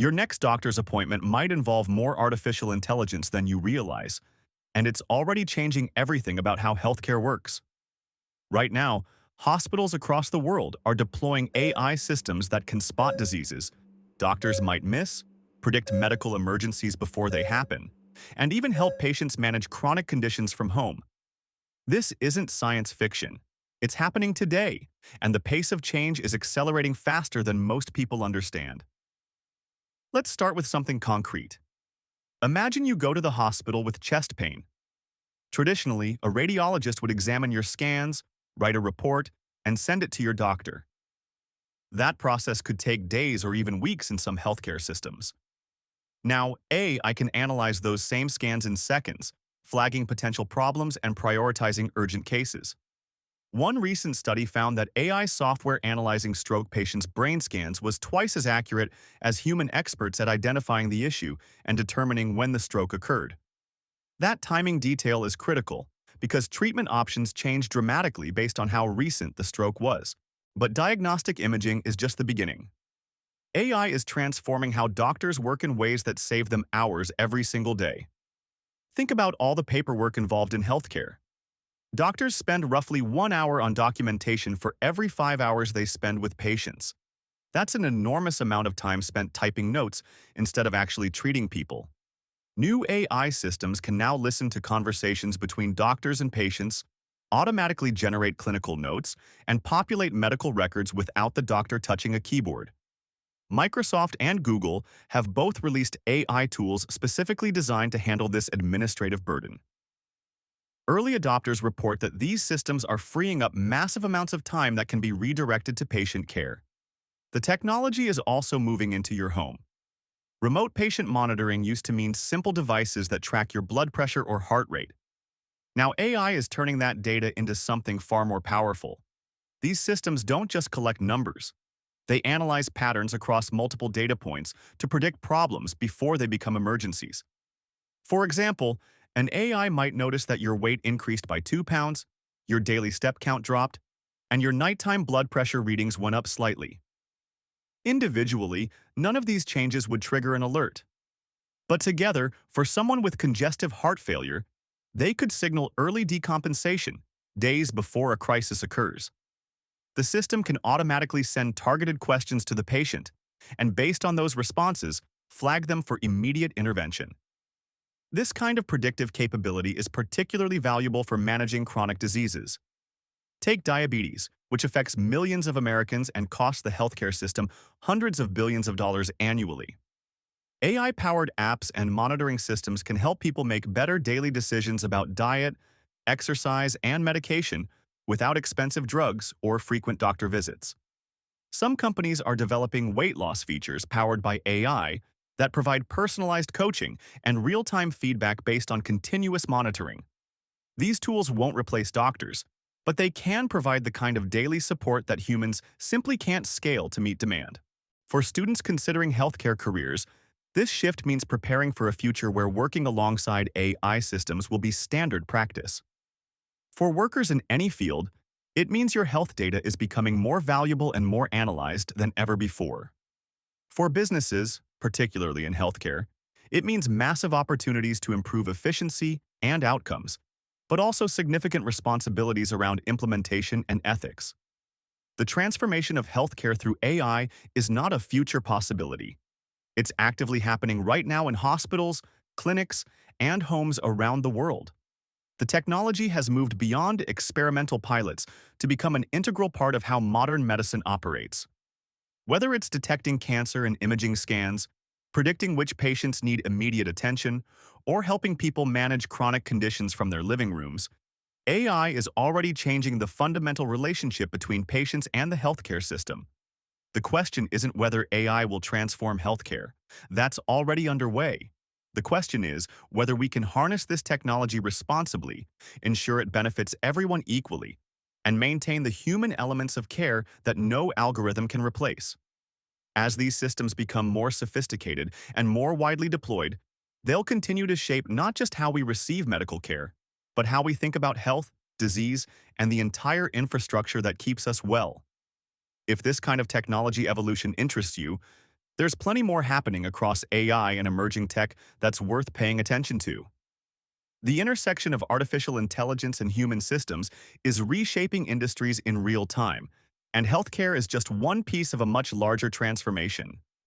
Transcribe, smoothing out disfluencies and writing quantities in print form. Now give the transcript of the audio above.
Your next doctor's appointment might involve more artificial intelligence than you realize, and it's already changing everything about how healthcare works. Right now, hospitals across the world are deploying AI systems that can spot diseases doctors might miss, predict medical emergencies before they happen, and even help patients manage chronic conditions from home. This isn't science fiction. It's happening today, and the pace of change is accelerating faster than most people understand. Let's start with something concrete. Imagine you go to the hospital with chest pain. Traditionally, a radiologist would examine your scans, write a report, and send it to your doctor. That process could take days or even weeks in some healthcare systems. Now, AI can analyze those same scans in seconds, flagging potential problems and prioritizing urgent cases. One recent study found that AI software analyzing stroke patients' brain scans was twice as accurate as human experts at identifying the issue and determining when the stroke occurred. That timing detail is critical because treatment options change dramatically based on how recent the stroke was. But diagnostic imaging is just the beginning. AI is transforming how doctors work in ways that save them hours every single day. Think about all the paperwork involved in healthcare. Doctors spend roughly 1 hour on documentation for every 5 hours they spend with patients. That's an enormous amount of time spent typing notes instead of actually treating people. New AI systems can now listen to conversations between doctors and patients, automatically generate clinical notes, and populate medical records without the doctor touching a keyboard. Microsoft and Google have both released AI tools specifically designed to handle this administrative burden. Early adopters report that these systems are freeing up massive amounts of time that can be redirected to patient care. The technology is also moving into your home. Remote patient monitoring used to mean simple devices that track your blood pressure or heart rate. Now AI is turning that data into something far more powerful. These systems don't just collect numbers. They analyze patterns across multiple data points to predict problems before they become emergencies. For example, an AI might notice that your weight increased by 2 pounds, your daily step count dropped, and your nighttime blood pressure readings went up slightly. Individually, none of these changes would trigger an alert. But together, for someone with congestive heart failure, they could signal early decompensation, days before a crisis occurs. The system can automatically send targeted questions to the patient, and based on those responses, flag them for immediate intervention. This kind of predictive capability is particularly valuable for managing chronic diseases. Take diabetes, which affects millions of Americans and costs the healthcare system hundreds of billions of dollars annually. AI-powered apps and monitoring systems can help people make better daily decisions about diet, exercise, and medication without expensive drugs or frequent doctor visits. Some companies are developing weight loss features powered by AI that provide personalized coaching and real-time feedback based on continuous monitoring. These tools won't replace doctors, but they can provide the kind of daily support that humans simply can't scale to meet demand. For students considering healthcare careers, this shift means preparing for a future where working alongside AI systems will be standard practice. For workers in any field, it means your health data is becoming more valuable and more analyzed than ever before. For businesses, particularly in healthcare, it means massive opportunities to improve efficiency and outcomes, but also significant responsibilities around implementation and ethics. The transformation of healthcare through AI is not a future possibility. It's actively happening right now in hospitals, clinics, and homes around the world. The technology has moved beyond experimental pilots to become an integral part of how modern medicine operates. Whether it's detecting cancer in imaging scans, predicting which patients need immediate attention, or helping people manage chronic conditions from their living rooms, AI is already changing the fundamental relationship between patients and the healthcare system. The question isn't whether AI will transform healthcare. That's already underway. The question is whether we can harness this technology responsibly, ensure it benefits everyone equally, and maintain the human elements of care that no algorithm can replace. As these systems become more sophisticated and more widely deployed, they'll continue to shape not just how we receive medical care, but how we think about health, disease, and the entire infrastructure that keeps us well. If this kind of technology evolution interests you, there's plenty more happening across AI and emerging tech that's worth paying attention to. The intersection of artificial intelligence and human systems is reshaping industries in real time, and healthcare is just one piece of a much larger transformation.